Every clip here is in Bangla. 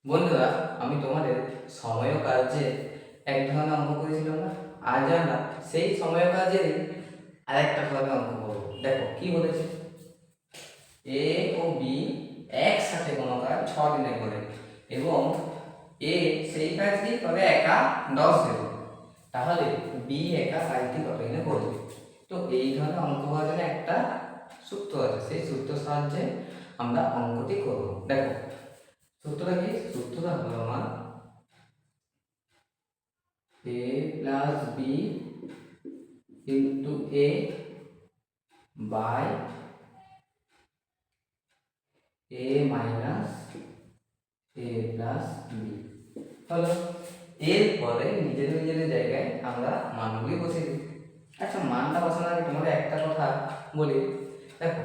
বন্ধুরা, আমি তোমাদের সময় ও কাজে এক ধরনের অঙ্ক করেছিলাম না? আজ আমরা সেই সময় ও কাজেরই আরেকটা ধরনের অঙ্ক করবো। দেখো কি বলেছে, এ ও বি একসাথে কোনো কাজ 6 দিনে করে এবং এ সেই কাজটি করে একা 10 দিনে, তাহলে বি একা কাজটি কত দিনে করবে? তো এই ধরনের অঙ্ক হওয়ার জন্য একটা সূত্র আছে, সেই সূত্রের সাহায্যে আমরা অঙ্কটি করবো। দেখো সূত্রটা কি? সূত্রটা হলো আমার a plus b into a by a minus a plus b হলো। এরপরে নিজেদের নিজেদের জায়গায় আমরা মানগুলি বসিয়ে দিই। আচ্ছা, মানটা বসানোর আগে তোমাদের একটা কথা বলি। দেখো,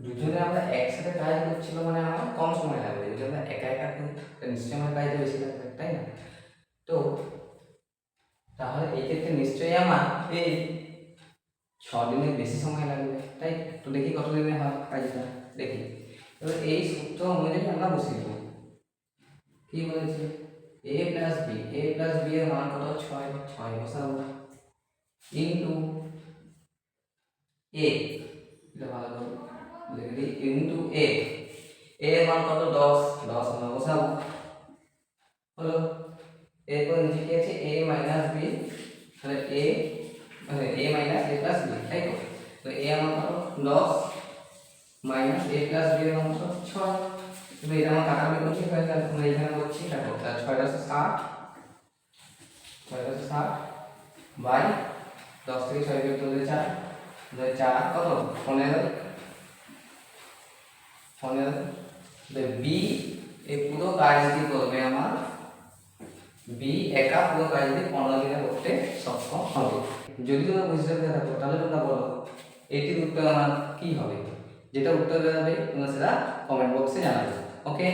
দুজনে আমরা একসাথে কাজ করছিল মানে আমার কম সময় লাগবে, যদি আমরা একা একা করি নিশ্চয়ই আমার কাজটা বেশি লাগবে, তাই না? তো তাহলে এই ক্ষেত্রে নিশ্চয়ই আমার এই 6 দিনের বেশি সময় লাগবে, তাই তো। দেখি কত দিনে হয় কাজটা, দেখি। এবার এই সূত্র অনুযায়ী আমরা বসিয়ে দেবো। কি বলেছে? a প্লাস বি, এর মান কত? 6 বসাবো ইন্টু a, এটা ভালো করে লিখে ইন্টু a, এর মান কত? 10 আমরা বসাবো। হলো। এরপর নিচে কি আছে? a মাইনাস b, তাহলে a minus a plus b, তাই তো। তো a আমার কত? 10 মাইনাস a প্লাস b এর মান কত? 6। তো এটা আমার কাটাকুটি করছি, তাহলে আমরা এখানে করছি দেখো, তাহলে 6 × 60 বাই 10 থেকে 6 বিয়োগ করলে 4, 4 কত? 15 বি এই পুরো কাজটি করবে আমার, বি একা পুরো কাজটি 15 দিনে করতে সক্ষম হবে। যদি তোমরা বুঝতে পেরে থাকো তাহলে তোমরা বলো এটির উত্তর আমার কি হবে। যেটা উত্তর দেওয়া হবে তোমরা সেটা কমেন্ট বক্সে জানাবে। ওকে।